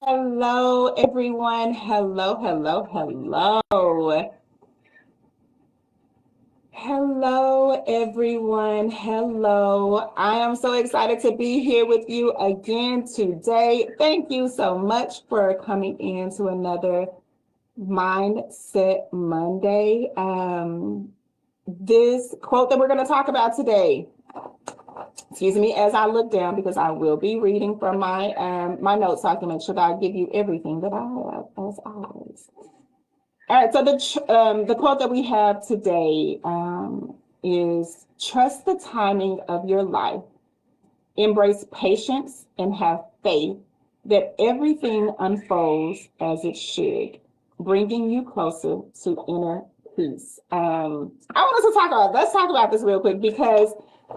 Hello, everyone. Hello, hello, hello. Hello, everyone. Hello. I am so excited to be here with you again today. Thank you so much for coming in to another Mindset Monday. This quote that we're going to talk about today, excuse me, as I look down because I will be reading from my notes so I can make sure that I give you everything that I have as always. All right, so the quote that we have today is trust the timing of your life, embrace patience, and have faith that everything unfolds as it should, bringing you closer to inner peace. I want us to let's talk about this real quick because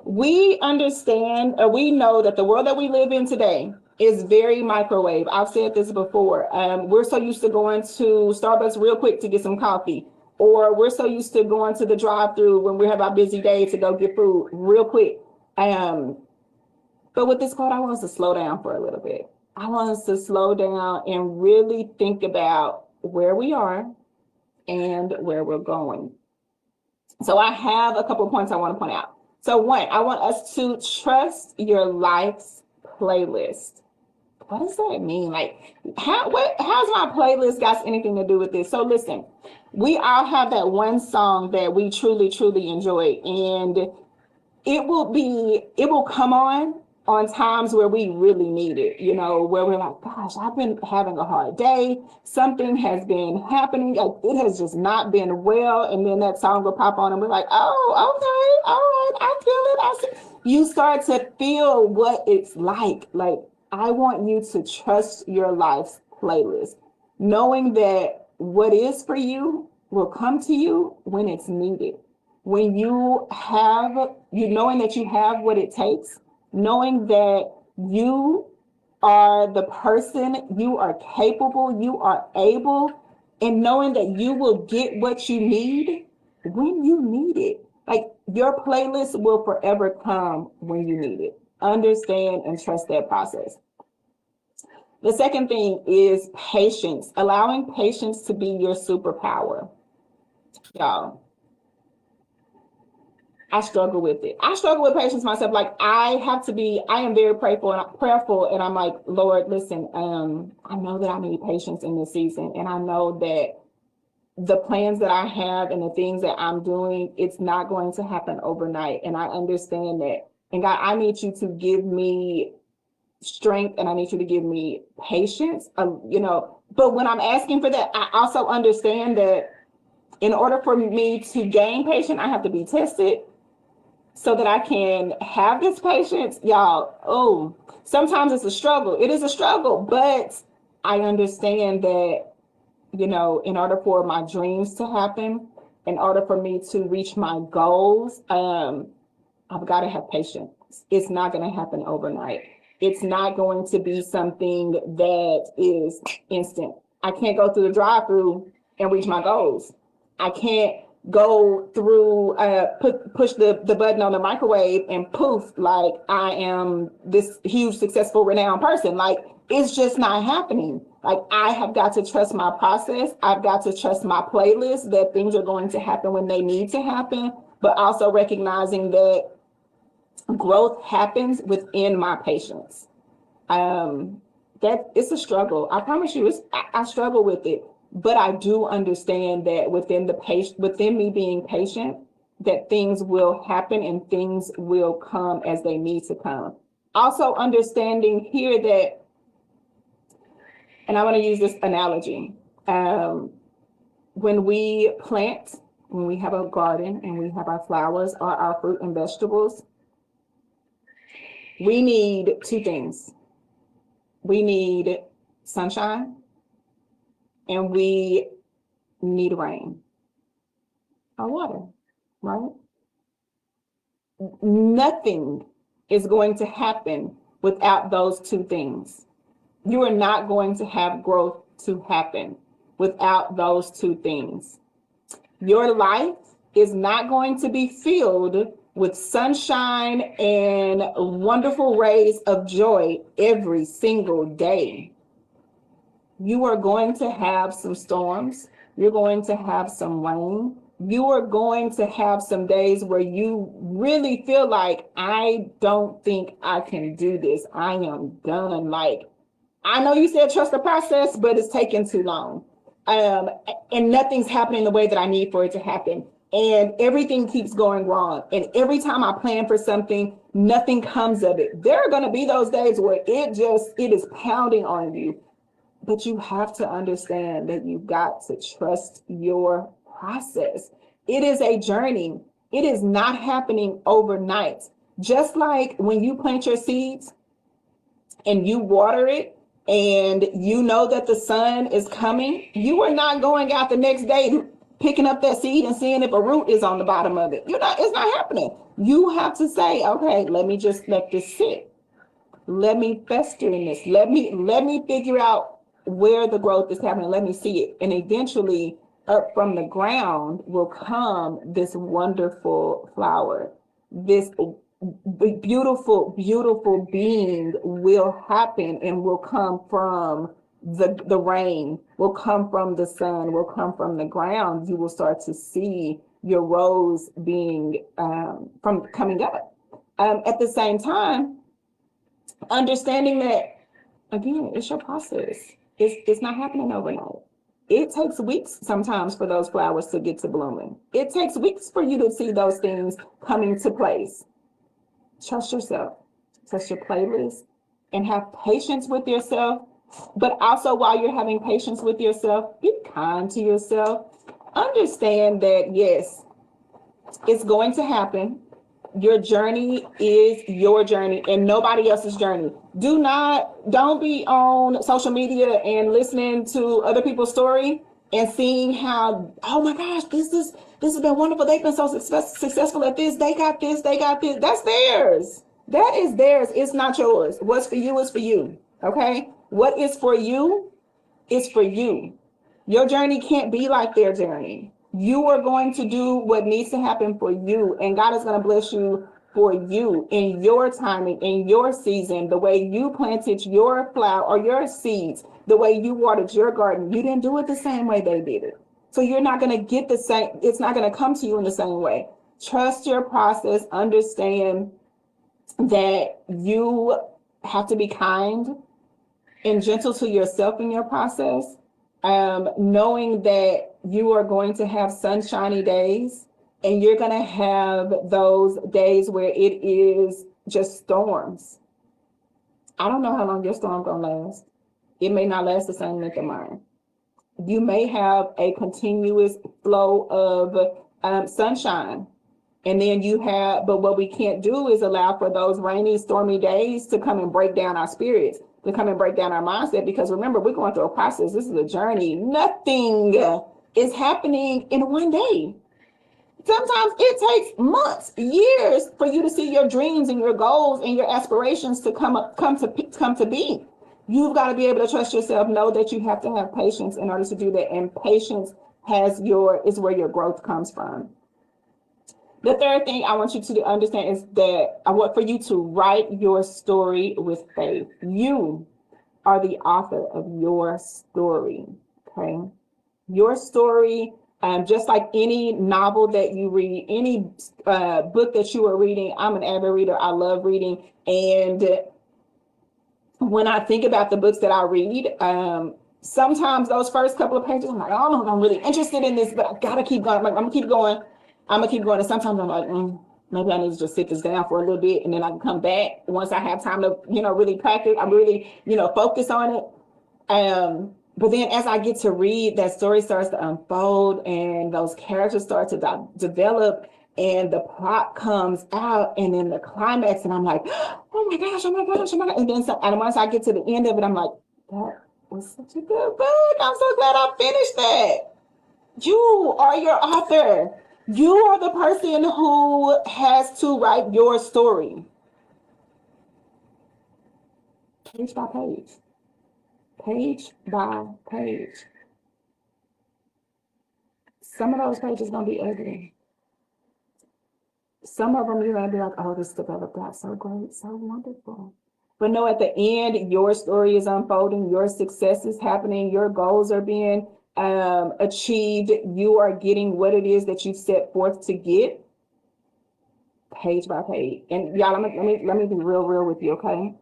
we understand or we know that the world that we live in today is very microwave. I've said this before. We're so used to going to Starbucks real quick to get some coffee, or we're so used to going to the drive-through when we have our busy day to go get food real quick. But with this quote, I want us to slow down for a little bit. I want us to slow down and really think about where we are and where we're going. So I have a couple of points I want to point out. So one, I want us to trust your life's playlist. What does that mean? Like, how's my playlist got anything to do with this? So listen, we all have that one song that we truly, truly enjoy, and it will come on times where we really need it, where we're like, gosh, I've been having a hard day. Something has been happening. Like, it has just not been well. And then that song will pop on and we're like, oh, okay, all right, I feel it. You start to feel what it's like. Like, I want you to trust your life's playlist, knowing that what is for you will come to you when it's needed. When knowing that you have what it takes, knowing that you are the person, you are capable, you are able, and knowing that you will get what you need when you need it. Like, your playlist will forever come when you need it. Understand and trust that process. The second thing is patience, allowing patience to be your superpower. Y'all, I struggle with it. I struggle with patience myself. Like, I am very prayerful, and I'm like, Lord, listen, I know that I need patience in this season. And I know that the plans that I have and the things that I'm doing, it's not going to happen overnight. And I understand that. And God, I need you to give me strength, and I need you to give me patience, but when I'm asking for that, I also understand that in order for me to gain patience, I have to be tested so that I can have this patience. Y'all, oh, sometimes it's a struggle. It is a struggle, but I understand that, in order for my dreams to happen, in order for me to reach my goals, I've got to have patience. It's not going to happen overnight. It's not going to be something that is instant. I can't go through the drive-through and reach my goals. I can't go through, push the button on the microwave and poof, like I am this huge, successful, renowned person. Like, it's just not happening. Like, I have got to trust my process. I've got to trust my playlist, that things are going to happen when they need to happen, but also recognizing that growth happens within my patience. That it's a struggle. I promise you, I struggle with it, but I do understand that within me being patient, that things will happen and things will come as they need to come. Also understanding here that, and I want to use this analogy. When we plant, when we have a garden and we have our flowers or our fruit and vegetables, we need two things. We need sunshine and we need rain or water, right? Nothing is going to happen without those two things. You are not going to have growth to happen without those two things. Your life is not going to be filled with sunshine and wonderful rays of joy every single day. You are going to have some storms. You're going to have some rain. You are going to have some days where you really feel like, I don't think I can do this. I am done. Like, I know you said trust the process, but it's taking too long. Um, and nothing's happening the way that I need for it to happen. And everything keeps going wrong. And every time I plan for something, nothing comes of it. There are going to be those days where it is pounding on you. But you have to understand that you've got to trust your process. It is a journey. It is not happening overnight. Just like when you plant your seeds and you water it and you know that the sun is coming, you are not going out the next day picking up that seed and seeing if a root is on the bottom of it. It's not happening. You have to say, okay, let me just let this sit. Let me fester in this. Let me figure out where the growth is happening. Let me see it. And eventually up from the ground will come this wonderful flower. This beautiful, beautiful being will happen and will come from the rain, will come from the sun, will come from the ground. You will start to see your rose being from coming up. At the same time, understanding that, again, it's your process. It's not happening overnight. It takes weeks sometimes for those flowers to get to blooming. It takes weeks for you to see those things coming to place. Trust yourself, trust your playlist, and have patience with yourself. But also, while you're having patience with yourself, be kind to yourself. Understand that, yes, it's going to happen. Your journey is your journey and nobody else's journey. Don't be on social media and listening to other people's story and seeing how, oh my gosh, this has been wonderful. They've been so successful at this. They got this, they got this. That's theirs. That is theirs. It's not yours. What's for you is for you. Okay? What is for you is for you. Your journey can't be like their journey. You are going to do what needs to happen for you, and God is going to bless you for you in your timing, in your season, the way you planted your flower or your seeds, the way you watered your garden. You didn't do it the same way they did it. So you're not going to get the same, it's not going to come to you in the same way. Trust your process. Understand that you have to be kind and gentle to yourself in your process, knowing that you are going to have sunshiny days and you're going to have those days where it is just storms. I don't know how long your storm going to last. It may not last the same length of mine. You may have a continuous flow of sunshine. And then but what we can't do is allow for those rainy, stormy days to come and break down our spirits, to come and break down our mindset. Because remember, we're going through a process. This is a journey. Nothing is happening in one day. Sometimes it takes months, years for you to see your dreams and your goals and your aspirations to come to be. You've got to be able to trust yourself, know that you have to have patience in order to do that. And patience is where your growth comes from. The third thing I want you to understand is that I want for you to write your story with faith. You are the author of your story, okay? Your story, just like any novel that you read, any book that you are reading. I'm an avid reader. I love reading. And when I think about the books that I read, sometimes those first couple of pages, I'm like, oh, I'm really interested in this, but I gotta keep going. I'm gonna keep going. And sometimes I'm like, maybe I need to just sit this down for a little bit, and then I can come back once I have time to, really practice. I'm really, focus on it. But then as I get to read, that story starts to unfold, and those characters start to develop, and the plot comes out, and then the climax, and I'm like, oh my gosh, oh my gosh, oh my gosh. And once I get to the end of it, I'm like, that was such a good book. I'm so glad I finished that. You are your author. You are the person who has to write your story. Page by page. Page by page. Some of those pages are going to be ugly. Some of them you're going to be like, oh, this developed out so great, so wonderful. But no, at the end, your story is unfolding, your success is happening, your goals are being achieved, you are getting what it is that you set forth to get, page by page. And y'all, let me be real with you, okay?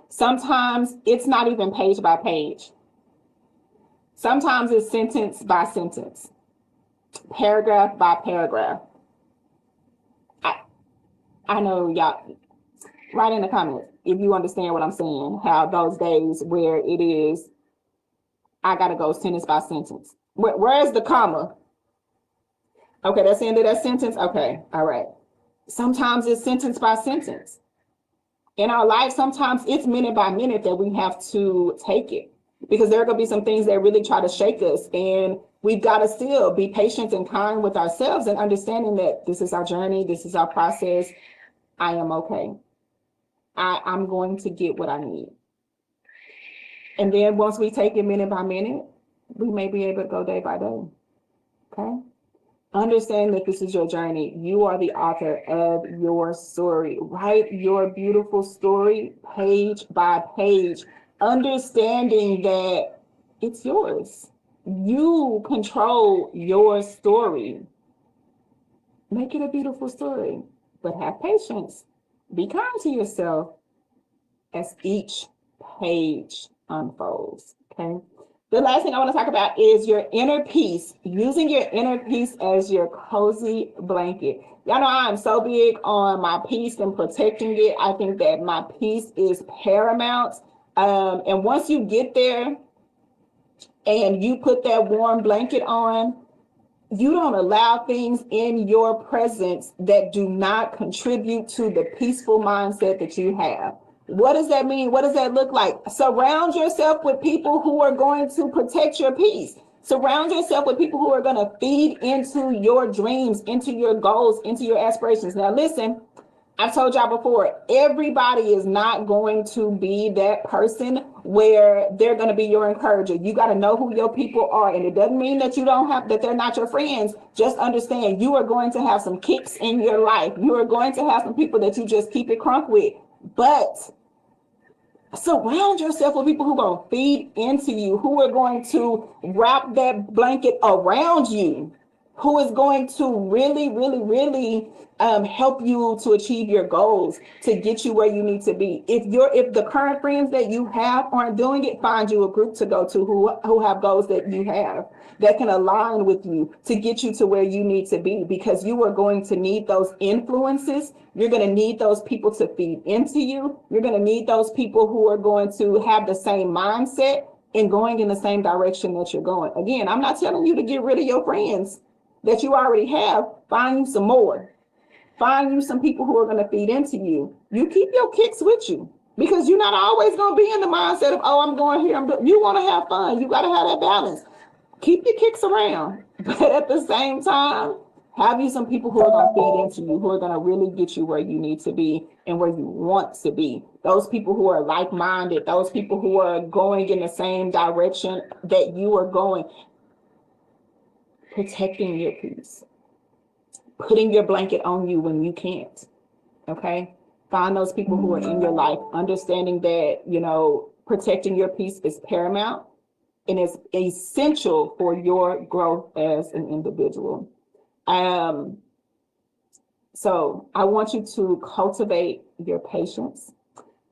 Sometimes it's not even page by page. Sometimes it's sentence by sentence, paragraph by paragraph. I know y'all, write in the comments if you understand what I'm saying, how those days where it is, I gotta go sentence by sentence. Where's the comma? Okay, that's the end of that sentence. Okay, all right. Sometimes it's sentence by sentence. In our life, sometimes it's minute by minute that we have to take it, because there are going to be some things that really try to shake us, and we've got to still be patient and kind with ourselves and understanding that this is our journey, this is our process. I am okay. I'm going to get what I need. And then once we take it minute by minute, we may be able to go day by day. Okay? Understand that this is your journey. You are the author of your story. Write your beautiful story page by page, understanding that it's yours. You control your story. Make it a beautiful story, but have patience. Be kind to yourself as each page unfolds, okay? The last thing I want to talk about is your inner peace, using your inner peace as your cozy blanket. Y'all know I'm so big on my peace and protecting it. I think that my peace is paramount. And once you get there and you put that warm blanket on, you don't allow things in your presence that do not contribute to the peaceful mindset that you have. What does that mean? What does that look like? Surround yourself with people who are going to protect your peace. Surround yourself with people who are going to feed into your dreams, into your goals, into your aspirations. Now, listen, I've told y'all before, everybody is not going to be that person where they're going to be your encourager. You got to know who your people are. And it doesn't mean that you don't have, that they're not your friends. Just understand you are going to have some kicks in your life. You are going to have some people that you just keep it crunk with. But surround yourself with people who are going to feed into you, who are going to wrap that blanket around you, who is going to really help you to achieve your goals, to get you where you need to be. If the current friends that you have aren't doing it, find you a group to go to who have goals that you have, that can align with you to get you to where you need to be, because you are going to need those influences. You're going to need those people to feed into you. You're going to need those people who are going to have the same mindset and going in the same direction that you're going. Again, I'm not telling you to get rid of your friends that you already have. Find you some more. Find you some people who are going to feed into you. You keep your kicks with you, because you're not always going to be in the mindset of, oh, I'm going here. You want to have fun. You got to have that balance. Keep your kicks around, but at the same time, have you some people who are going to feed into you, who are going to really get you where you need to be and where you want to be. Those people who are like-minded, those people who are going in the same direction that you are going. Protecting your peace, putting your blanket on you when you can't. Okay, find those people who are in your life, understanding that, you know, protecting your peace is paramount and it's essential for your growth as an individual. So I want you to cultivate your patience.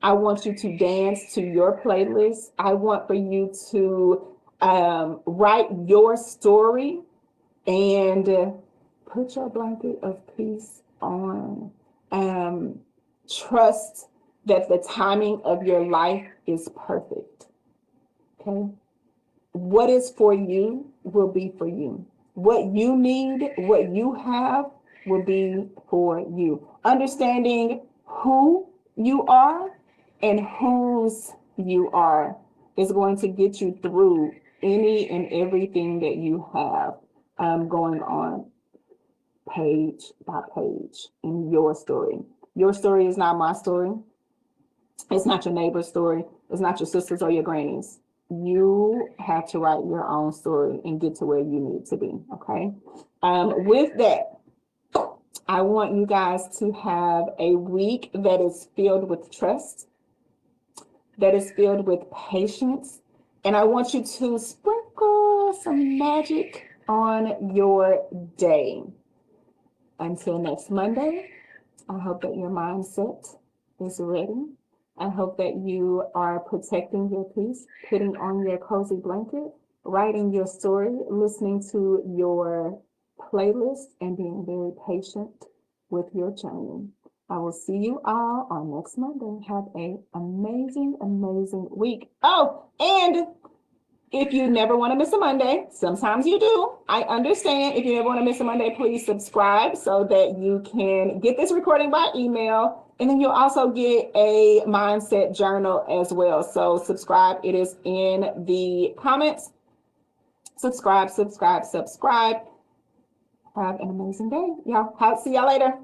I want you to dance to your playlist. I want for you to write your story and put your blanket of peace on. Trust that the timing of your life is perfect. Okay? What is for you will be for you. What you need, what you have will be for you. Understanding who you are and whose you are is going to get you through any and everything that you have going on page by page in your story. Your story is not my story. It's not your neighbor's story. It's not your sister's or your granny's. You have to write your own story and get to where you need to be, okay? With that, I want you guys to have a week that is filled with trust, that is filled with patience. And I want you to sprinkle some magic on your day. Until next Monday, I hope that your mindset is ready. I hope that you are protecting your peace, putting on your cozy blanket, writing your story, listening to your playlist, and being very patient with your journey. I will see you all on next Monday. Have an amazing, amazing week. Oh, and if you never want to miss a Monday, sometimes you do. I understand. If you never want to miss a Monday, please subscribe so that you can get this recording by email. And then you'll also get a mindset journal as well. So subscribe. It is in the comments. Subscribe, subscribe, subscribe. Have an amazing day. Y'all. See y'all later.